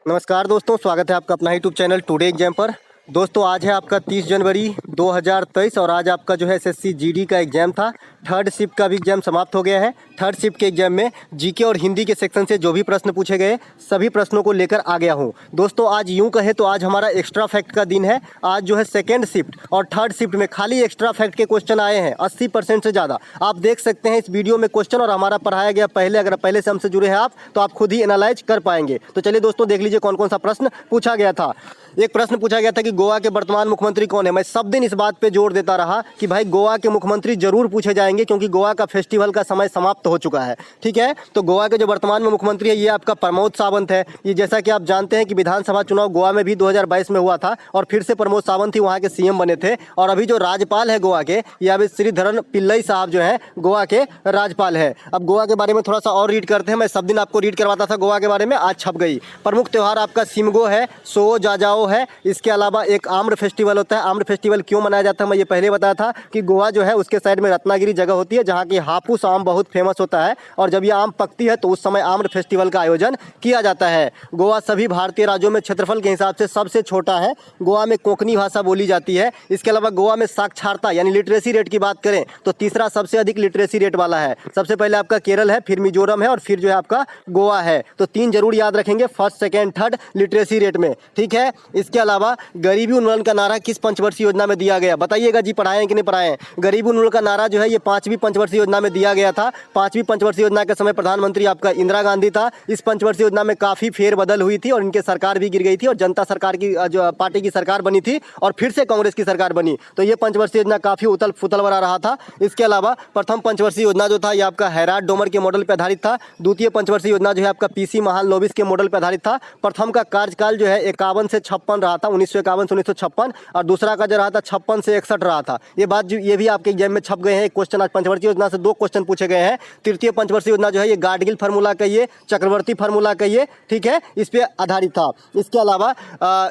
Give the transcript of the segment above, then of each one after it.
नमस्कार दोस्तों, स्वागत है आपका अपना यूट्यूब चैनल टुडे एग्जाम पर। दोस्तों आज है आपका 30 जनवरी 2023 और आज आपका जो है एसएससी जीडी का एग्जाम था। थर्ड शिफ्ट का भी एग्जाम समाप्त हो गया है। थर्ड शिफ्ट के एग्जाम में जीके और हिंदी के सेक्शन से जो भी प्रश्न पूछे गए सभी प्रश्नों को लेकर आ गया हूँ। दोस्तों आज यूँ कहे तो आज हमारा एक्स्ट्रा फैक्ट का दिन है। आज जो है सेकेंड शिफ्ट और थर्ड शिफ्ट में खाली एक्स्ट्रा फैक्ट के क्वेश्चन आए हैं 80% से ज़्यादा। आप देख सकते हैं इस वीडियो में क्वेश्चन और हमारा पढ़ाया गया पहले, अगर पहले से हमसे जुड़े हैं आप तो आप खुद ही एनालाइज कर पाएंगे। तो चलिए दोस्तों देख लीजिए कौन कौन सा प्रश्न पूछा गया था। एक प्रश्न पूछा गया था कि गोवा के वर्तमान मुख्यमंत्री कौन है। मैं सब दिन इस बात पे जोर देता रहा कि भाई गोवा के मुख्यमंत्री जरूर पूछे जाएंगे क्योंकि गोवा का फेस्टिवल का समय समाप्त हो चुका है। ठीक है, तो गोवा के जो वर्तमान में मुख्यमंत्री है ये आपका प्रमोद सावंत है। ये जैसा कि आप जानते हैं कि विधानसभा चुनाव गोवा में भी 2022 में हुआ था और फिर से प्रमोद सावंत ही वहाँ के सीएम बने थे। और अभी जो राज्यपाल है गोवा के ये अभी श्रीधरन पिल्लई साहब जो है गोवा के राज्यपाल है। अब गोवा के बारे में थोड़ा सा और रीड करते हैं। मैं सब दिन आपको रीड करवाता था गोवा के बारे में, आज छप गई। प्रमुख त्यौहार आपका सिमगो है, सो जाजाओ है। इसके अलावा एक आम्र फेस्टिवल होता है। आम्र फेस्टिवल क्यों मनाया जाता है मैं ये पहले बताया था कि गोवा जो है उसके साइड में रत्नागिरी जगह होती है जहाँ की हापुस आम बहुत फेमस होता है और जब ये आम पकती है तो उस समय आम्र फेस्टिवल का आयोजन किया जाता है। गोवा सभी भारतीय राज्यों में क्षेत्रफल के हिसाब से सबसे छोटा है। गोवा में कोंकणी भाषा बोली जाती है। इसके अलावा गोवा में साक्षरता यानी लिटरेसी रेट की बात करें तो तीसरा सबसे अधिक लिटरेसी रेट वाला है। सबसे पहले आपका केरल है, फिर मिजोरम है और फिर जो है आपका गोवा है। तो तीन जरूर याद रखेंगे, first second third literacy rate में। ठीक है, इसके अलावा गरीबी उन्मूलन का नारा किस पंचवर्षीय योजना में दिया गया, बताइएगा जी, पढ़ाए हैं कि नहीं पढ़ाए हैं। गरीबी उन्मूलन का नारा जो है ये 5वीं पंचवर्षीय योजना में दिया गया था। 5वीं पंचवर्षीय योजना के समय प्रधानमंत्री आपका इंदिरा गांधी था। इस पंचवर्षीय योजना में काफी फेरबदल हुई थी और इनके सरकार भी गिर गई थी और जनता सरकार की जो पार्टी की सरकार बनी थी और फिर से कांग्रेस की सरकार बनी। तो ये पंचवर्षीय योजना काफी उथल पुथल भरा रहा था। इसके अलावा प्रथम पंचवर्षीय योजना जो था ये आपका हैराट डोमर के मॉडल पर आधारित था। द्वितीय पंचवर्षीय योजना जो है आपका पीसी महालनोबिस के मॉडल पर आधारित था। प्रथम का कार्यकाल जो है 51 से 56 रहा था, 1951 से 1956, और दूसरा का जो रहा था 56 से 61 रहा था। ये बात ये भी आपके एग्जाम में छप गए हैं। एक क्वेश्चन आज पंचवर्षीय योजना से 2 क्वेश्चन पूछे गए हैं। तृतीय पंचवर्षीय योजना जो है ये गाडगिल फार्मूला कहिए, चक्रवर्ती फार्मूला कहिए, ठीक है, इस पे आधारित था। इसके अलावा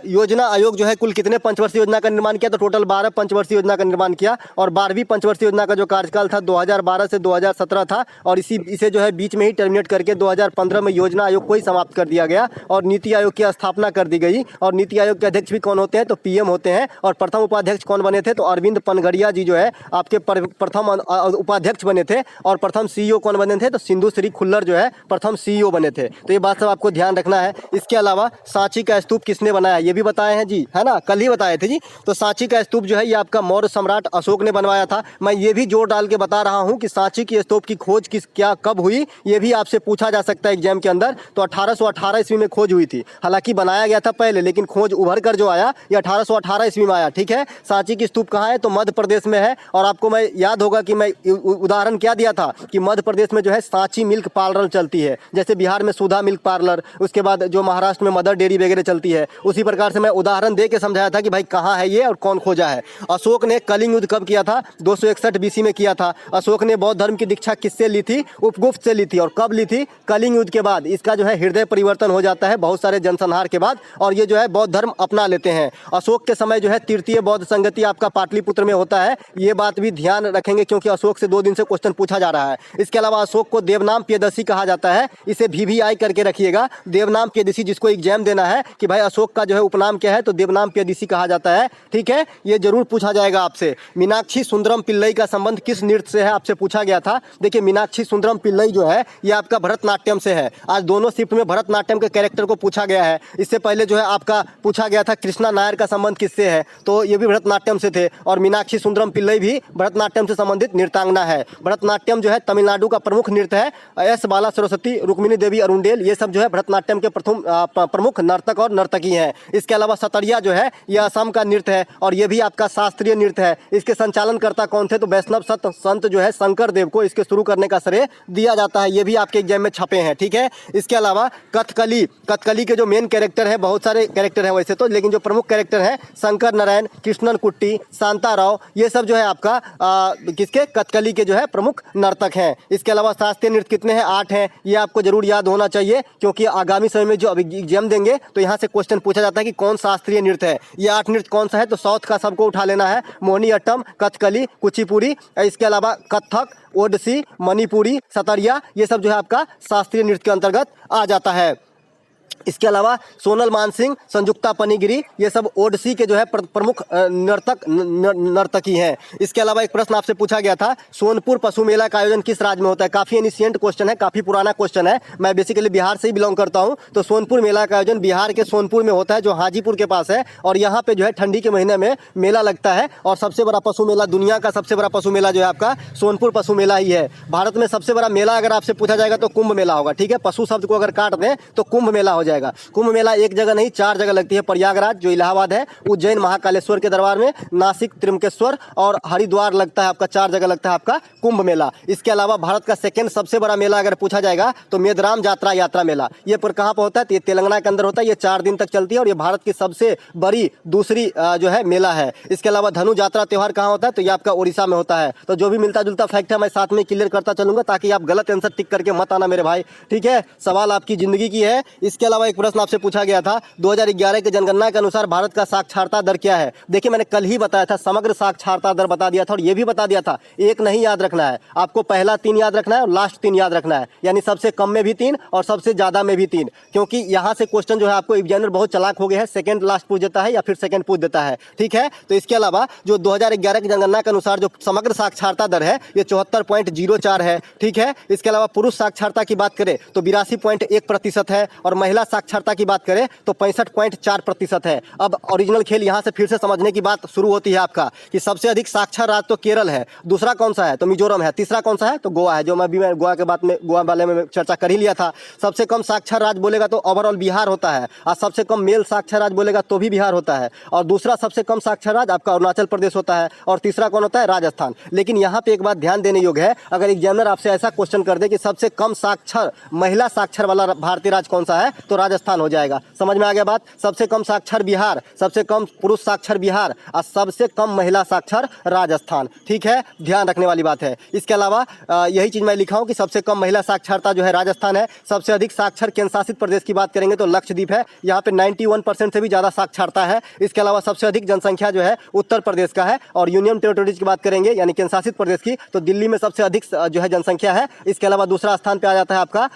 योजना आयोग जो है कुल कितने पंचवर्षीय योजना का निर्माण किया, तो टोटल 12 पंचवर्षीय योजना का निर्माण किया। और 12वीं पंचवर्षीय योजना का जो कार्यकाल था 2012 से 2017 था और इसे जो है बीच में ही टर्मिनेट करके 2015 में योजना आयोग को ही समाप्त कर दिया गया और नीति आयोग की स्थापना कर दी गई। और नीति आयोग के अध्यक्ष भी कौन होते हैं, तो पीएम होते हैं। और प्रथम उपाध्यक्ष कौन बने थे, तो अरविंद पनगड़िया जी जो है आपके प्रथम उपाध्यक्ष बने थे। और प्रथम सीईओ कौन बने थे, तो सिंधु श्री खुल्लर जो है प्रथम सीईओ बने थे। तो ये बात सब आपको ध्यान रखना है। इसके अलावा सांची का स्तूप किसने बनाया, ये भी बताए हैं जी, है ना, कल ही बताए थे जी। तो सांची का स्तूप जो है ये आपका मौर्य सम्राट अशोक ने बनवाया था। मैं ये भी जोर डाल के बता रहा हूँ कि सांची की स्तूप की खोज कब हुई, ये भी आपसे पूछा जा सकता है एग्जाम के अंदर। तो 1818 ईस्वी में खोज हुई थी। हालांकि बनाया गया था पहले, लेकिन खोज उभर कर जो आया ये 1818 ईस्वी में आया। ठीक है, सांची की स्तूप कहाँ है, तो मध्य प्रदेश में है। और आपको मैं याद होगा कि मैं उदाहरण क्या दिया था कि मध्य प्रदेश में जो है सांची मिल्क पार्लर चलती है, जैसे बिहार में सुधा मिल्क पार्लर, उसके बाद जो महाराष्ट्र में मदर डेयरी वगैरह चलती है, उसी प्रकार से मैं उदाहरण दे के समझाया था कि भाई कहाँ है ये और कौन खोजा है। अशोक ने कलिंग युद्ध कब किया था, 261 बीसी में किया था। अशोक ने बौद्ध धर्म की दीक्षा किससे ली थी, उपगुप्त से ली थी। और कब ली थी, कलिंग युद्ध के बाद। इसका जो है हृदय परिवर्तन हो जाता है बहुत सारे जनसंहार के बाद और ये जो है बौद्ध धर्म अपना लेते हैं। अशोक के समय जो है तृतीय बौद्ध संगति आपका पाटलिपुत्र में होता है। ये बात भी ध्यान रखेंगे क्योंकि अशोक से 2 दिन से क्वेश्चन पूछा जा रहा है। इसके अलावा अशोक को देवनाम प्रियदर्शी कहा जाता है। इसे VVI करके रखिएगा, देवनाम प्रियदर्शी। जिसको एग्जाम देना है कि भाई अशोक का जो है उपनाम क्या है, तो देवनाम प्रियदर्शी कहा जाता है। ठीक है, ये जरूर पूछा जाएगा आपसे। मीनाक्षी सुंदरम पिल्लई का संबंध किस नृत्य से है, आपसे पूछा गया था। देखिए मीनाक्षी सुंदरम पिल्लई जो है ये आपका भरतनाट्यम से है। आज दोनों शिफ्ट में भरतनाट्यम के कैरेक्टर को पूछा गया है। इससे पहले जो है आपका पूछा गया था कृष्णा नायर का संबंध किससे है, तो ये भी भरतनाट्यम से थे। और मीनाक्षी सुंदरम पिल्लई भी भरतनाट्यम से संबंधित नृत्यांगना है। भरतनाट्यम जो है तमिलनाडु का प्रमुख नृत्य है। एस बाला सरस्वती, रुक्मिणी देवी अरुणडेल, ये सब जो है भरतनाट्यम के प्रमुख नर्तक और नर्तकी हैं। इसके अलावा सतरिया जो है ये असम का नृत्य है और ये भी आपका शास्त्रीय नृत्य है। इसके संचालनकर्ता कौन थे, तो वैष्णव संत जो है शंकर देव को इसके शुरू करने का श्रेय दिया जाता है। ये भी आपके एग्जाम में छपे हैं। ठीक है, इसके अलावा कथकली के जो मेन कैरेक्टर है, बहुत सारे कैरेक्टर हैं वैसे तो, लेकिन जो प्रमुख कैरेक्टर हैं शंकर नारायण, कृष्णन कुट्टी, शांता राव, ये सब जो है आपका किसके, कथकली के जो है प्रमुख नर्तक हैं। इसके अलावा शास्त्रीय नृत्य कितने हैं, 8 हैं। ये आपको जरूर याद होना चाहिए क्योंकि आगामी समय में जो अभी एग्जाम देंगे तो यहाँ से क्वेश्चन पूछा जाता है कि कौन शास्त्रीय नृत्य है। ये 8 नृत्य कौन सा है, तो साउथ का सबको उठा लेना है। मोहिनीअट्टम, कथकली, कुचिपुड़ी, इसके अलावा कथक, ओडिसी, मणिपुरी, सतरिया, ये सब जो है आपका शास्त्रीय नृत्य के अंतर्गत आ जाता है। इसके अलावा सोनल मानसिंह, संजुक्ता पनीगिरी, ये सब ओडिसी के जो है प्रमुख नर्तकी हैं। इसके अलावा एक प्रश्न आपसे पूछा गया था, सोनपुर पशु मेला का आयोजन किस राज्य में होता है? काफ़ी एनिशिएंट क्वेश्चन है, काफ़ी पुराना क्वेश्चन है। मैं बेसिकली बिहार से ही बिलोंग करता हूँ, तो सोनपुर मेला का आयोजन बिहार के सोनपुर में होता है, जो हाजीपुर के पास है। और यहाँ पे जो है ठंडी के महीने में मेला लगता है। और सबसे बड़ा पशु मेला, दुनिया का सबसे बड़ा पशु मेला जो है आपका सोनपुर पशु मेला ही है। भारत में सबसे बड़ा मेला अगर आपसे पूछा जाएगा तो कुंभ मेला होगा। ठीक है, पशु शब्द को अगर काट दें तो कुंभ मेला हो जाएगा। कुंभ मेला एक जगह नहीं, 4 जगह लगती है। प्रयागराज जो इलाहाबाद है, उज्जैन महाकालेश्वर के दरबार में, नासिक त्रिमकेश्वर और हरिद्वार लगता है आपका, 4 जगह लगता है आपका कुंभ मेला। इसके अलावा भारत का सेकंड सबसे बड़ा मेला अगर पूछा जाएगा तो मेदराम यात्रा मेला, ये पर कहाँ पर होता है? तो ये तेलंगाना के अंदर होता है। ये 4 दिन तक चलती है और ये भारत की सबसे बड़ी दूसरी जो है मेला है। इसके अलावा धनु यात्रा त्यौहार कहाँ होता है? तो ये आपका उड़ीसा में होता है। तो जो भी मिलता जुलता फैक्ट है मैं साथ में क्लियर करता चलूंगा, ताकि आप गलत आंसर टिक करके मत आना मेरे भाई। ठीक है, सवाल आपकी जिंदगी की है। इसके अलावा एक प्रश्न आपसे पूछा गया था, 2011 की जनगणना के अनुसार भारत का साक्षरता दर क्या है? देखिए मैंने कल ही बताया था, समग्र साक्षरता दर बता दिया था, और ये भी बता दिया था एक नहीं याद रखना है आपको, पहला 3 याद रखना है और लास्ट 3 याद रखना है। यानी सबसे कम में भी 3 और सबसे ज्यादा में भी 3, क्योंकि यहाँ से क्वेश्चन जो है आपको एग्जामिनर बहुत चालाक हो गए हैं, सेकंड लास्ट पूछ देता है या फिर सेकंड पूछ देता है। ठीक है, तो इसके अलावा जो 2011 की जनगणना के अनुसार जो समग्र साक्षरता दर है ये 74.04 है। ठीक है, इसके अलावा पुरुष साक्षरता की बात करें तो 82.1% है, और महिला साक्षरता की बात करें तो 65.4% है। अब ओरिजिनल खेल यहाँ से फिर से समझने की बात शुरू होती है आपका, कि सबसे अधिक साक्षर राज्य तो केरल है, दूसरा कौन सा है? तो मिजोरम है, तीसरा कौन सा है? तो गोवा है, जो मैं गोवा के बात में, गोवा वाले में चर्चा कर ही लिया था। सबसे कम साक्षर राज्य बोलेगा तो ओवरऑल बिहार होता है, और सबसे कम मेल साक्षर राज्य बोलेगा तो भी बिहार होता है, और दूसरा सबसे कम साक्षर राज्य आपका अरुणाचल प्रदेश होता है, और तीसरा कौन होता है? राजस्थान। लेकिन यहाँ पे एक बात ध्यान देने योग्य है, अगर एग्जामिनर आपसे ऐसा क्वेश्चन कर दे कि सबसे कम साक्षर महिला साक्षर वाला भारतीय राज्य कौन सा है, तो राजस्थान हो जाएगा। समझ में आ गया बात? सबसे कम साक्षर बिहार, सबसे कम पुरुष साक्षर बिहार, और सबसे कम महिला साक्षर राजस्थान। ठीक है, ध्यान रखने वाली बात है। इसके अलावा यही चीज मैं लिखा हूं कि सबसे कम महिला साक्षरता जो है राजस्थान है। सबसे अधिक साक्षर केंद्र शासित प्रदेश की बात करेंगे तो लक्षद्वीप है, यहाँ पे 91% से भी ज्यादा साक्षरता है। इसके अलावा सबसे अधिक जनसंख्या जो है उत्तर प्रदेश का है, और यूनियन टेरिटोरीज की बात करेंगे यानी केंद्र शासित प्रदेश की, तो दिल्ली में सबसे अधिक जो है जनसंख्या है। इसके अलावा दूसरा स्थान पे आ जाता है आपका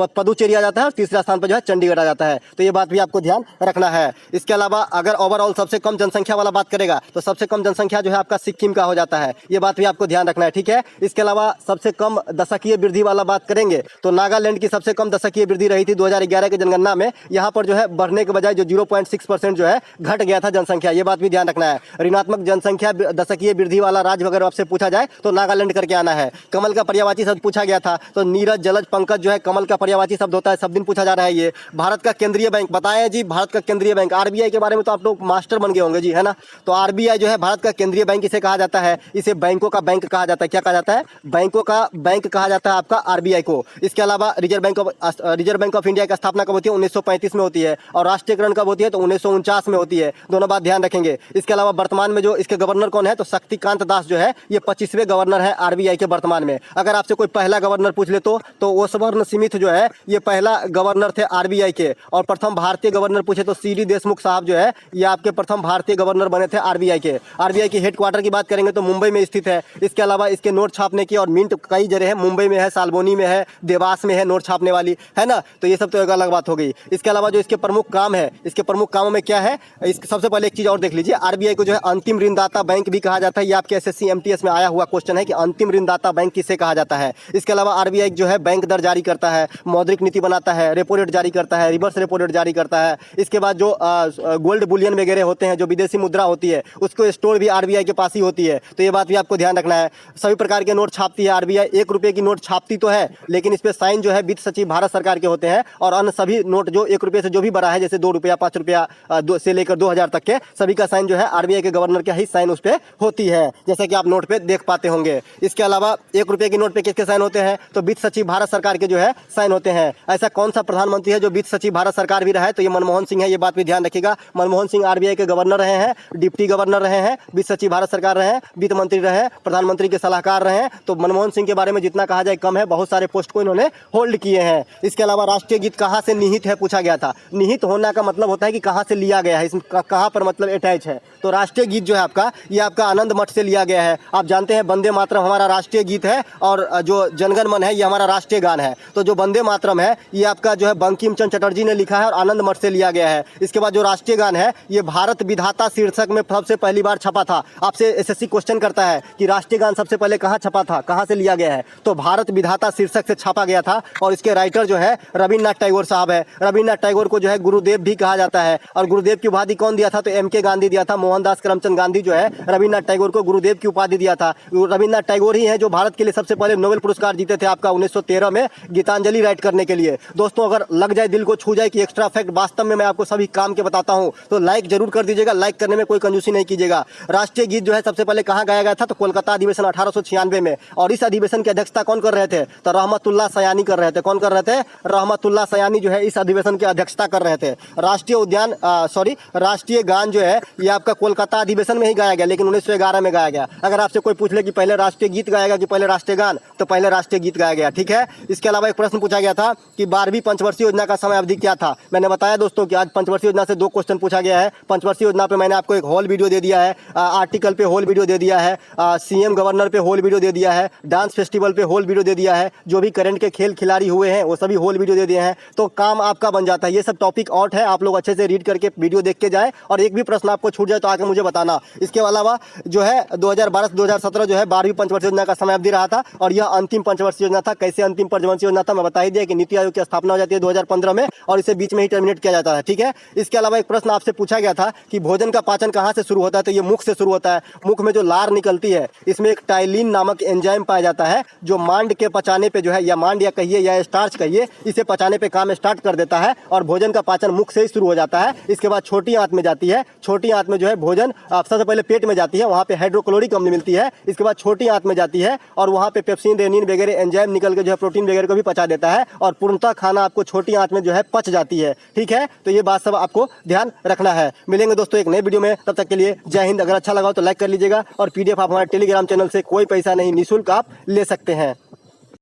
पुदुचेरी आ जाता है, और तीसरा स्थान पर जो है चंडीगढ़ आ जाता है। तो ये बात भी आपको ध्यान रखना है। इसके अलावा अगर ओवरऑल सबसे कम जनसंख्या वाला बात करेगा तो सबसे कम जनसंख्या जो है आपका सिक्किम का हो जाता है, ये बात भी आपको ध्यान रखना है। ठीक है, इसके अलावा सबसे कम दशकीय वृद्धि वाला बात करेंगे तो नागालैंड की सबसे कम दशकीय वृद्धि रही थी 2011 की जनगणना में। यहाँ पर जो है बढ़ने के बजाय जो 0.6% जो है घट गया था जनसंख्या, ये बात भी ध्यान रखना है। ऋणात्मक जनसंख्या दशकीय वृद्धि वाला राज्य अगर आपसे पूछा जाए तो नागालैंड करके आना है। कमल का पर्यायवाची शब्द पूछा गया था, तो नीरज, जलज, पंकज जो है कमल का पर्यायवाची शब्द होता है, सब दिन पूछा जा रहा है। ये भारत का केंद्रीय बैंक बताया जी, भारत का केंद्रीय बैंक आरबीआई के बारे में तो आप लोग मास्टर बन गए होंगे जी, है ना। तो आरबीआई जो है भारत का केंद्रीय बैंक इसे कहा जाता है, इसे बैंकों का बैंक कहा जाता है। क्या कहा जाता है? बैंकों का बैंक कहा जाता है आपका आरबीआई को। इसके अलावा रिजर्व बैंक ऑफ इंडिया की स्थापना कब होती है? 1935 में होती है, और राष्ट्रीयकरण कब होती है? तो 1949 में होती है। दोनों बात ध्यान रखेंगे। इसके अलावा वर्तमान में जो इसके गवर्नर कौन है? तो शक्तिकांत दास जो है ये 25वें गवर्नर है आरबीआई के वर्तमान में। अगर आपसे कोई पहला गवर्नर पूछ ले तो ओसवर्ण स्मिथ जो है ये पहला गवर्नर थे आरबीआई के, और प्रथम भारतीय गवर्नर पूछे तो सीडी देशमुख साहब जो है ये आपके प्रथम भारतीय गवर्नर बने थे आरबीआई के। आरबीआई की हेडक्वार्टर की बात करेंगे तो मुंबई में स्थित है। इसके अलावा इसके नोट छापने की और मिंट कई जगह है, मुंबई में है, सालबोनी में है, देवास में है नोट छापने वाली, है ना। तो ये सब तो एक अलग बात हो गई। इसके अलावा जो इसके प्रमुख काम है, इसके प्रमुख कामों में क्या है? सबसे पहले एक चीज और देख लीजिए, आरबीआई को जो है अंतिम ऋणदाता बैंक भी कहा जाता है। ये आपके एसएससी एमटीएस में आया हुआ क्वेश्चन है कि अंतिम ऋणदाता बैंक किसे कहा जाता है। इसके अलावा आरबीआई जो है बैंक दर जारी करता है, मौद्रिक नीति बनाता है, रेपो रेट जारी करता है, रिवर्स रेपो रेट जारी करता है। इसके बाद जो गोल्ड बुलियन वगैरह होते हैं, जो विदेशी मुद्रा होती है, उसको स्टोर भी आरबीआई के पास ही होती है। तो ये बात भी आपको ध्यान रखना है। सभी प्रकार के नोट छापती है आरबीआई। 1 रुपये की नोट छापती तो है, लेकिन इस पे साइन जो है वित्त सचिव भारत सरकार के होते हैं, और अन्य सभी नोट जो 1 रुपये से जो भी बड़ा है, जैसे 2 रुपया, 5 रुपया से लेकर 2000 तक के सभी का साइन जो है आरबीआई के गवर्नर का ही साइन उस पर होती है, जैसा कि आप नोट पे देख पाते होंगे। इसके अलावा 1 रुपये की नोट पे किसके साइन होते हैं? तो वित्त सचिव भारत सरकार के जो है साइन होते हैं। ऐसा कौन सा प्रधानमंत्री है जो वित्त सचिव भारत सरकार भी रहा है? तो ये मनमोहन सिंह है, ये बात भी ध्यान रखिएगा। मनमोहन सिंह आरबीआई के गवर्नर रहे हैं, डिप्टी गवर्नर रहे हैं, वित्त सचिव भारत सरकार रहे हैं, वित्त मंत्री रहे हैं, प्रधानमंत्री के सलाहकार रहे हैं। तो मनमोहन सिंह के बारे में जितना कहा जाए कम है, बहुत सारे पोस्ट को इन्होंने होल्ड किए हैं। इसके अलावा राष्ट्रीय गीत कहाँ से निहित है पूछा गया था। निहित होना का मतलब होता है कि कहाँ से लिया गया है, इसमें कहाँ पर मतलब अटैच है। तो राष्ट्रीय गीत जो है आपका, ये आपका आनंद मठ से लिया गया है। आप जानते हैं वंदे मातरम हमारा राष्ट्रीय गीत है, और जो जनगण मन है ये हमारा राष्ट्रीय गान है। तो जो वंदे मातरम है ये आपका जो है बंकिम चंद्र चटर्जी ने लिखा है और आनंद मठ से लिया गया है। इसके बाद जो राष्ट्रीय गान है ये भारत विधाता शीर्षक में सबसे पहली बार छपा था। आपसे एसएससी क्वेश्चन करता है कि राष्ट्रीय गान सबसे पहले कहाँ छपा था, कहाँ से लिया गया है, तो भारत विधाता शीर्षक से छापा गया था। और इसके राइटर जो है रविन्द्रनाथ टैगोर साहब है। रविन्द्रनाथ टैगोर को जो है गुरुदेव भी कहा जाता है। और गुरुदेव की उपाधि कौन दिया था, तो एमके गांधी दिया था। मोहनदास करमचंद गांधी जो है रविन्द्रनाथ टैगोर को गुरुदेव की उपाधि दिया था। रविन्द्रनाथ टैगोर ही है जो भारत के लिए सबसे पहले नोबेल पुरस्कार जीते थे आपका 1913 में गीतांजलि राइट करने के लिए। दोस्तों अगर लग जाए, दिल को छू जाए कि एक्स्ट्रा फैक्ट वास्तव में मैं आपको सभी काम के बताता हूं, तो लाइक जरूर कर दीजिएगा। लाइक करने में कोई कंजूसी नहीं कीजिएगा। राष्ट्रीय गीत जो है सबसे पहले कहाँ गाया गया था, तो कोलकाता अधिवेशन 1896 में। और इस अधिवेशन की अध्यक्षता कौन कर रहे थे, तो रहमतुल्लाह सयानी कर रहे थे। कौन कर रहे थे, रहमतुल्लाह सयानी जो है इस अधिवेशन की अध्यक्षता कर रहे थे। राष्ट्रीय गान जो है ये आपका कोलकाता अधिवेशन में ही गाया गया, लेकिन 1911 में गाया गया। अगर आपसे कोई पूछ ले कि पहले राष्ट्रीय गीत गाया गया कि पहले राष्ट्रीय गान, तो पहले राष्ट्रीय गीत गाया गया। ठीक है। इसके अलावा एक प्रश्न पूछा गया था कि 12वीं पंचवर्षीय योजना का समय अवधि क्या था। मैंने बताया दोस्तों कि आज पंचवर्षीय योजना से 2 क्वेश्चन पूछा गया है। पंचवर्षीय योजना पे मैंने आपको एक होल वीडियो दे दिया है, आर्टिकल पे होल वीडियो दे दिया है, सीएम गवर्नर पे होल वीडियो दे दिया है, डांस फेस्टिवल पे होल वीडियो दे दिया है, जो भी करंट के खेल खिलाड़ी हुए हैं वो सभी होल वीडियो दे दिए हैं। तो काम आपका बन जाता है। ये सब टॉपिक आउट है, आप लोग अच्छे से रीड करके वीडियो देख के जाए। और एक भी प्रश्न आपको छूट जाए तो आके मुझे बताना। इसके अलावा जो है 2012-2017 जो है 12वीं पंचवर्षीय योजना का समय अवधि रहा था। और यह अंतिम पंचवर्षीय योजना था। कैसे अंतिम पंचवर्षीय योजना था, मैं बता ही दिया कि नीति आयोग की स्थापना हो जाती है 2015 में और इसे बीच में ही टर्मिनेट किया जाता है। ठीक है। इसके अलावा एक प्रश्न आपसे पूछा गया था कि भोजन का पाचन कहाँ से शुरू होता है, तो ये मुख से शुरू होता है। मुख में जो लार निकलती है इसमें एक टाइलिन नामक एंजाइम पाया जाता है, जो मांड के पचाने पे जो है, या मांड या कहिए या स्टार्च कहिए, इसे पचाने पे काम स्टार्ट कर देता है। और भोजन का पाचन मुख से ही शुरू हो जाता है। इसके बाद छोटी आंत में जाती है। छोटी आंत में जो है भोजन सबसे पहले पेट में जाती है, वहाँ पे हाइड्रोक्लोरिक अम्ल मिलती है। इसके बाद छोटी आंत में जाती है और वहाँ पे पेप्सिन, रेनिन वगैरह एंजाइम निकल के जो है प्रोटीन वगैरह को भी पचा देता है। और पूर्णतः खाना आपको छोटी आंत में जो है पच जाती है। ठीक है। तो ये बात सब आपको ध्यान रखना है। मिलेंगे दोस्तों एक नए वीडियो में, तब तक के लिए जय हिंद। अगर अच्छा लगा तो लाइक कर लीजिएगा। और PDF आप हमारे टेलीग्राम चैनल से कोई पैसा नहीं, निःशुल्क आप ले सकते हैं।